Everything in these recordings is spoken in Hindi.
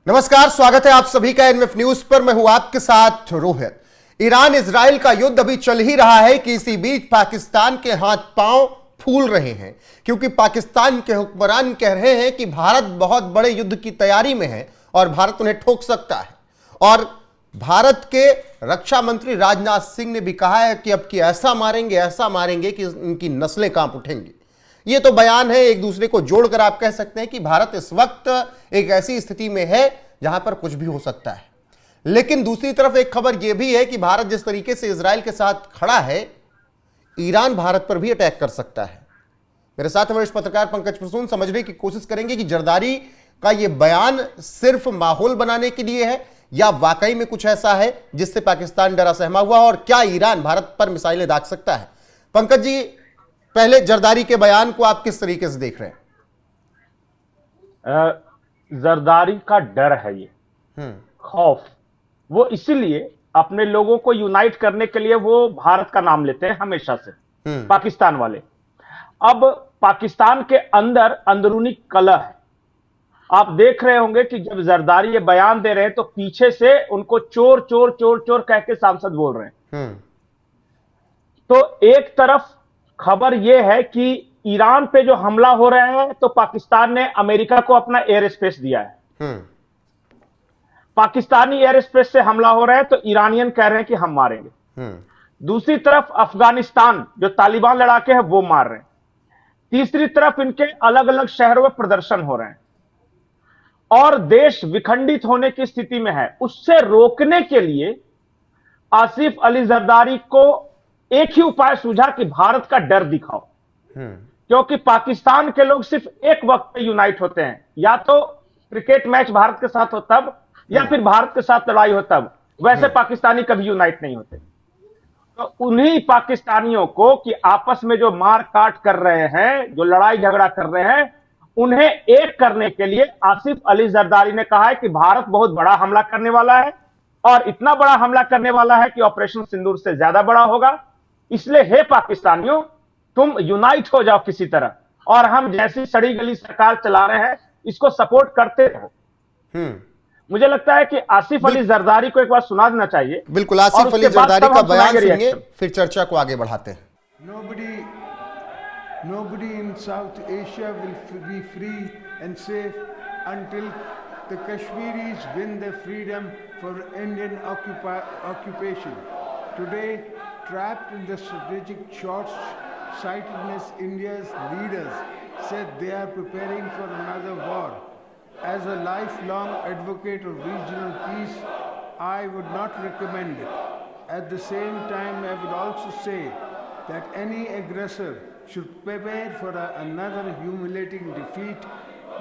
नमस्कार, स्वागत है आप सभी का एनएफ न्यूज पर। मैं हूं आपके साथ रोहित। ईरान इजराइल का युद्ध अभी चल ही रहा है कि इसी बीच पाकिस्तान के हाथ पांव फूल रहे हैं, क्योंकि पाकिस्तान के हुक्मरान कह रहे हैं कि भारत बहुत बड़े युद्ध की तैयारी में है और भारत उन्हें ठोक सकता है। और भारत के रक्षा मंत्री राजनाथ सिंह ने भी कहा है कि अब की ऐसा मारेंगे कि इनकी नस्लें कांप उठेंगी। ये तो बयान है, एक दूसरे को जोड़कर आप कह सकते हैं कि भारत इस वक्त एक ऐसी स्थिति में है जहां पर कुछ भी हो सकता है। लेकिन दूसरी तरफ एक खबर यह भी है कि भारत जिस तरीके से इजराइल के साथ खड़ा है, ईरान भारत पर भी अटैक कर सकता है। मेरे साथ वरिष्ठ पत्रकार पंकज प्रसून समझने की कोशिश करेंगे कि जरदारी का यह बयान सिर्फ माहौल बनाने के लिए है या वाकई में कुछ ऐसा है जिससे पाकिस्तान डरा सहमा हुआ और क्या ईरान भारत पर मिसाइलें दाग सकता है। पंकज जी, पहले जरदारी के बयान को आप किस तरीके से देख रहे हैं? जरदारी का डर है, ये खौफ, वो इसीलिए अपने लोगों को यूनाइट करने के लिए वो भारत का नाम लेते हैं हमेशा से, पाकिस्तान वाले। अब पाकिस्तान के अंदर अंदरूनी कलह है। आप देख रहे होंगे कि जब जरदारी ये बयान दे रहे हैं तो पीछे से उनको चोर चोर चोर चोर कह के सांसद बोल रहे हैं। तो एक तरफ खबर यह है कि ईरान पे जो हमला हो रहा है तो पाकिस्तान ने अमेरिका को अपना एयर स्पेस दिया है। पाकिस्तानी एयर स्पेस से हमला हो रहा है तो ईरानियन कह रहे हैं कि हम मारेंगे। दूसरी तरफ अफगानिस्तान जो तालिबान लड़ाके हैं वो मार रहे हैं। तीसरी तरफ इनके अलग अलग शहरों में प्रदर्शन हो रहे हैं और देश विखंडित होने की स्थिति में है। उससे रोकने के लिए आसिफ अली जरदारी को एक ही उपाय सूझा कि भारत का डर दिखाओ, क्योंकि पाकिस्तान के लोग सिर्फ एक वक्त पे यूनाइट होते हैं, या तो क्रिकेट मैच भारत के साथ हो तब, या फिर भारत के साथ लड़ाई हो तब। वैसे पाकिस्तानी कभी यूनाइट नहीं होते। तो उन्हीं पाकिस्तानियों को कि आपस में जो मार काट कर रहे हैं, जो लड़ाई झगड़ा कर रहे हैं, उन्हें एक करने के लिए आसिफ अली जरदारी ने कहा है कि भारत बहुत बड़ा हमला करने वाला है और इतना बड़ा हमला करने वाला है कि ऑपरेशन सिंदूर से ज्यादा बड़ा होगा। इसलिए हे पाकिस्तानियों, तुम यूनाइट हो जाओ किसी तरह, और हम जैसी सड़ी गली सरकार चला रहे हैं इसको सपोर्ट करते रहो। मुझे लगता है कि आसिफ अली जरदारी को एक बार सुना देना चाहिए। बिल्कुल, आसिफ अली जरदारी का बयान सुनिए, फिर चर्चा को आगे बढ़ाते हैं। Nobody in South Asia will be free and safe until the Kashmiris win their freedom for Indian occupation. Today, trapped in the strategic short-sightedness, India's leaders said they are preparing for another war. As a lifelong advocate of regional peace, I would not recommend it. At the same time, I would also say that any aggressor should prepare for another humiliating defeat.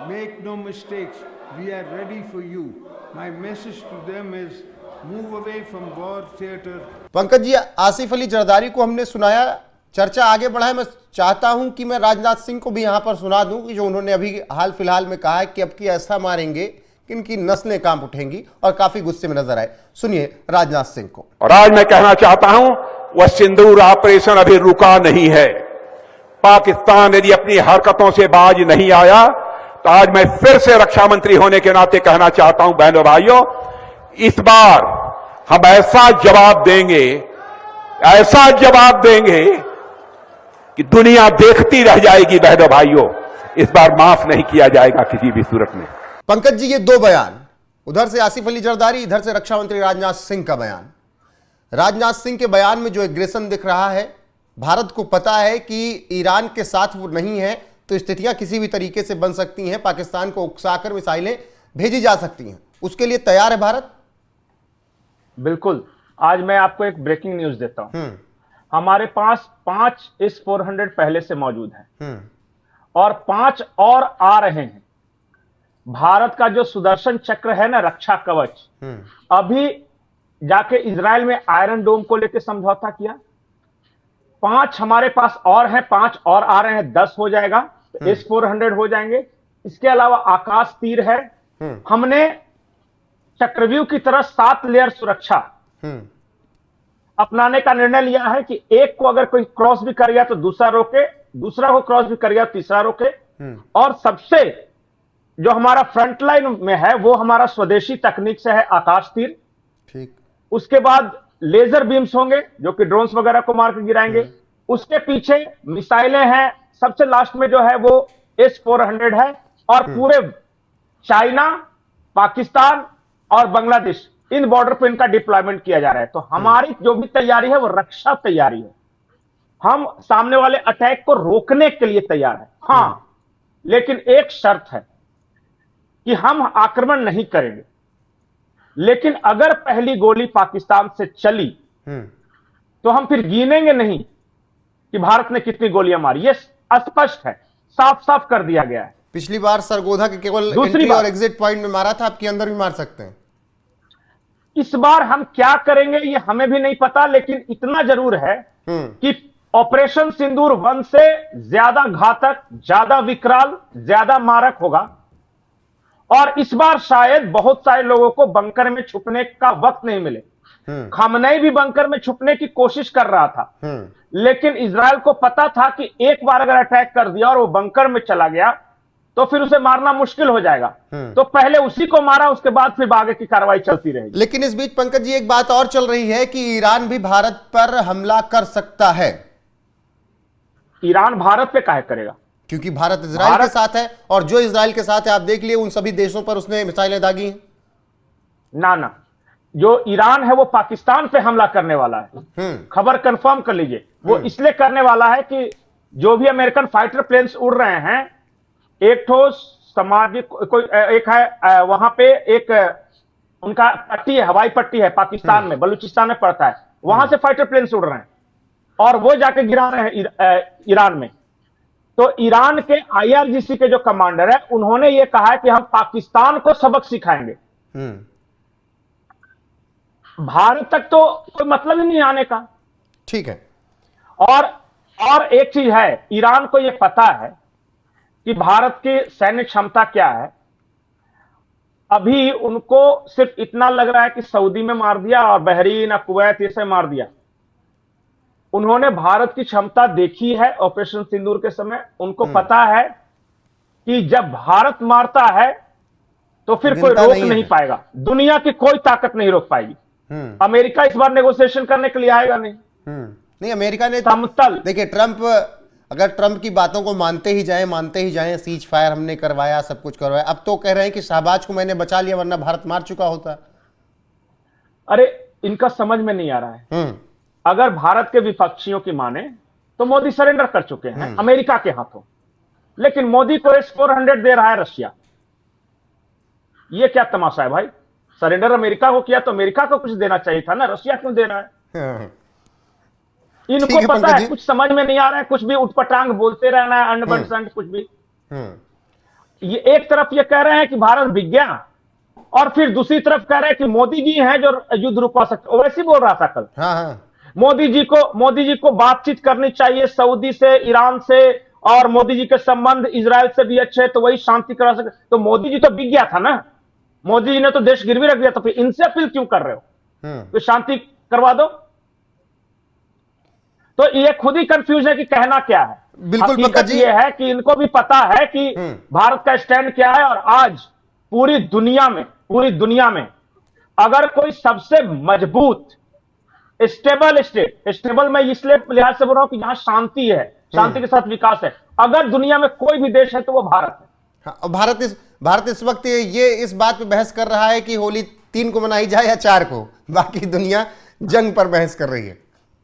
Make no mistakes, we are ready for you. My message to them is move away from war theater. Pankaj ji, Asif Ali Zardari को हमने सुनाया, चर्चा आगे बढ़ाए। मैं चाहता हूं कि मैं राजनाथ सिंह को भी यहां पर सुना दूं कि जो उन्होंने अभी हाल फिलहाल में कहा है कि अब की ऐसा मारेंगे कि इनकी नस्लें कांप उठेंगी, और काफी गुस्से में नजर आए। सुनिए राजनाथ सिंह को। और आज मैं कहना चाहता हूं, वह सिंदूर ऑपरेशन अभी रुका नहीं है। पाकिस्तान यदि अपनी हरकतों से बाज नहीं आया तो आज मैं फिर से रक्षा मंत्री होने के नाते कहना चाहता हूं, बहनों भाइयों, इस बार हम ऐसा जवाब देंगे कि दुनिया देखती रह जाएगी। बहनों भाइयों, इस बार माफ नहीं किया जाएगा किसी भी सूरत में। पंकज जी, ये दो बयान, उधर से आसिफ अली जरदारी, इधर से रक्षा मंत्री राजनाथ सिंह का बयान। राजनाथ सिंह के बयान में जो एग्रेशन दिख रहा है, भारत को पता है कि ईरान के साथ वो नहीं है तो स्थितियां किसी भी तरीके से बन सकती हैं, पाकिस्तान को उकसाकर मिसाइलें भेजी जा सकती हैं। उसके लिए तैयार है भारत? बिल्कुल। आज मैं आपको एक ब्रेकिंग न्यूज देता हूं। हमारे पास 5 S-400 पहले से मौजूद हैं और 5 और आ रहे हैं। भारत का जो सुदर्शन चक्र है ना, रक्षा कवच, अभी जाके इजराइल में आयरन डोम को लेकर समझौता किया। 5 हमारे पास और हैं, 5 और आ रहे हैं, 10 हो जाएगा, तो S-400 हो जाएंगे। इसके अलावा आकाश तीर है। हमने चक्रव्यूह की तरह 7 लेयर सुरक्षा अपनाने का निर्णय लिया है कि एक को अगर कोई क्रॉस भी कर गया तो दूसरा रोके, दूसरा को क्रॉस भी कर गया तीसरा रोके, और सबसे जो हमारा फ्रंट लाइन में है वो हमारा स्वदेशी तकनीक से है आकाश तीर। ठीक। उसके बाद लेजर बीम्स होंगे जो कि ड्रोन्स वगैरह को मार के गिराएंगे। उसके पीछे मिसाइलें हैं, सबसे लास्ट में जो है वो S-400 है। और पूरे चाइना, पाकिस्तान और बांग्लादेश इन बॉर्डर पे इनका डिप्लॉयमेंट किया जा रहा है। तो हमारी जो भी तैयारी है वो रक्षा तैयारी है। हम सामने वाले अटैक को रोकने के लिए तैयार है। हां, लेकिन एक शर्त है कि हम आक्रमण नहीं करेंगे, लेकिन अगर पहली गोली पाकिस्तान से चली तो हम फिर गिनेंगे नहीं कि भारत ने कितनी गोलियां मारी। ये स्पष्ट है, साफ साफ कर दिया गया है। पिछली बार सरगोधा के केवल एंट्री और एग्जिट पॉइंट में मारा था, आपके अंदर भी मार सकते हैं। इस बार हम क्या करेंगे ये हमें भी नहीं पता, लेकिन इतना जरूर है कि ऑपरेशन सिंदूर 1 से ज्यादा घातक, ज्यादा विकराल, ज्यादा मारक होगा। और इस बार शायद बहुत सारे लोगों को बंकर में छुपने का वक्त नहीं मिले। खमनई भी बंकर में छुपने की कोशिश कर रहा था, लेकिन इजराइल को पता था कि एक बार अगर अटैक कर दिया और वो बंकर में चला गया तो फिर उसे मारना मुश्किल हो जाएगा। तो पहले उसी को मारा, उसके बाद फिर आगे की कार्रवाई चलती रहेगी। लेकिन इस बीच पंकज जी एक बात और चल रही है कि ईरान भी भारत पर हमला कर सकता है। ईरान भारत पे काहे करेगा? क्योंकि भारत इजराइल के साथ है, और जो इजराइल के साथ है आप देख लिए उन सभी देशों पर उसने मिसाइलें दागी हैं। ना, जो ईरान है वो पाकिस्तान पे हमला करने वाला है। खबर कंफर्म कर लीजिए। वो इसलिए करने वाला है कि जो भी अमेरिकन फाइटर प्लेन्स उड़ रहे हैं, एक ठो सामाजिक कोई एक है वहां पे एक उनका पट्टी है, हवाई पट्टी है पाकिस्तान में, बलूचिस्तान में पड़ता है, वहां से फाइटर प्लेन्स उड़ रहे हैं और वो जाके गिरा रहे हैं ईरान में। तो ईरान के IRGC के जो कमांडर है उन्होंने ये कहा है कि हम पाकिस्तान को सबक सिखाएंगे। भारत तक तो कोई मतलब ही नहीं आने का। ठीक है। और एक चीज है, ईरान को यह पता है कि भारत की सैन्य क्षमता क्या है। अभी उनको सिर्फ इतना लग रहा है कि सऊदी में मार दिया और बहरीन और कुवैत ये से मार दिया। उन्होंने भारत की क्षमता देखी है ऑपरेशन सिंदूर के समय। उनको पता है कि जब भारत मारता है तो फिर कोई रोक नहीं पाएगा, दुनिया की कोई ताकत नहीं रोक पाएगी। अमेरिका इस बार नेगोशिएशन करने के लिए आएगा नहीं। अमेरिका ने समतल देखिए, अगर ट्रंप की बातों को मानते ही जाएं, सीज फायर हमने करवाया, सब कुछ करवाया, अब तो कह रहे हैं कि शाहबाज को मैंने बचा लिया वरना भारत मार चुका होता। अरे इनका समझ में नहीं आ रहा है। अगर भारत के विपक्षियों की माने तो मोदी सरेंडर कर चुके हैं अमेरिका के हाथों, लेकिन मोदी को S-400 दे रहा है रशिया। ये क्या तमाशा है भाई? सरेंडर अमेरिका को किया तो अमेरिका को कुछ देना चाहिए था ना, रशिया क्यों दे रहा है? इनको पता है, कुछ समझ में नहीं आ रहा है, कुछ भी उठपटांग बोलते रहना है, अंड कुछ भी। ये एक तरफ ये कह रहे हैं कि भारत बिक गया और फिर दूसरी तरफ कह रहे हैं कि मोदी जी हैं जो युद्ध रुकवा सकते। वैसे ही बोल रहा था कल। मोदी जी को बातचीत करनी चाहिए सऊदी से, ईरान से, और मोदी जी के संबंध इजराइल से भी अच्छे, तो वही शांति करा सके। तो मोदी जी तो बिक गया था ना, मोदी जी ने तो देश गिरवी रख दिया, तो फिर इनसे अपील क्यों कर रहे हो? तो शांति करवा दो। तो ये खुद ही कंफ्यूज है कि कहना क्या है। बिल्कुल पंकज जी, ये है कि इनको भी पता है कि भारत का स्टैंड क्या है। और आज पूरी दुनिया में अगर कोई सबसे मजबूत स्टेबल स्टेबल मैं इसलिए लिहाज से बोल रहा हूं कि जहां शांति है, शांति के साथ विकास है, अगर दुनिया में कोई भी देश है तो वो भारत है। भारत इस वक्त ये इस बात पे बहस कर रहा है कि होली 3 को मनाई जाए या 4 को, बाकी दुनिया जंग पर बहस कर रही है।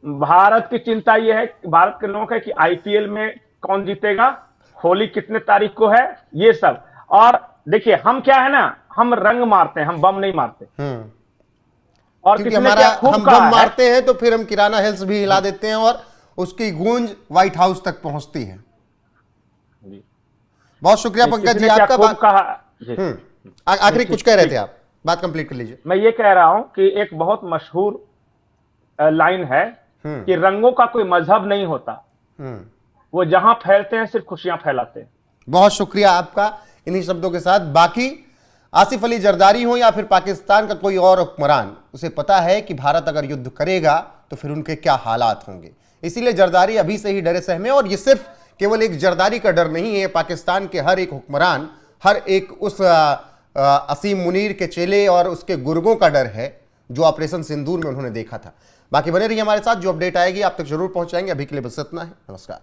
भारत की चिंता यह है, भारत के लोगों का, कि IPL में कौन जीतेगा, होली कितने तारीख को है, ये सब। और देखिए हम क्या है ना, हम रंग मारते हैं, हम बम नहीं मारते। और क्योंकि हम बम मारते हैं तो फिर हम किराना हिल्स भी हिला देते हैं और उसकी गूंज व्हाइट हाउस तक पहुंचती है। बहुत शुक्रिया पंकज जी आपका। आखिरी कुछ कह रहे थे आप, बात कंप्लीट कर लीजिए। मैं ये कह रहा हूं कि एक बहुत मशहूर लाइन है कि रंगों का कोई मजहब नहीं होता, वो जहां फैलते हैं सिर्फ खुशियां फैलाते हैं। बहुत शुक्रिया आपका इन्हीं शब्दों के साथ। बाकी आसिफ अली जरदारी हो या फिर पाकिस्तान का कोई और हुक्मरान, उसे पता है कि भारत अगर युद्ध करेगा तो फिर उनके क्या हालात होंगे। इसीलिए जरदारी अभी से ही डरे सहमे, और ये सिर्फ केवल एक जरदारी का डर नहीं है, पाकिस्तान के हर एक हुक्मरान हर एक उस असीम मुनीर के चेले और उसके गुर्गों का डर है जो ऑपरेशन सिंदूर में उन्होंने देखा था। बाकी बने रहिए हमारे साथ, जो अपडेट आएगी आप तक जरूर पहुंचाएंगे। अभी के लिए बस इतना है, नमस्कार।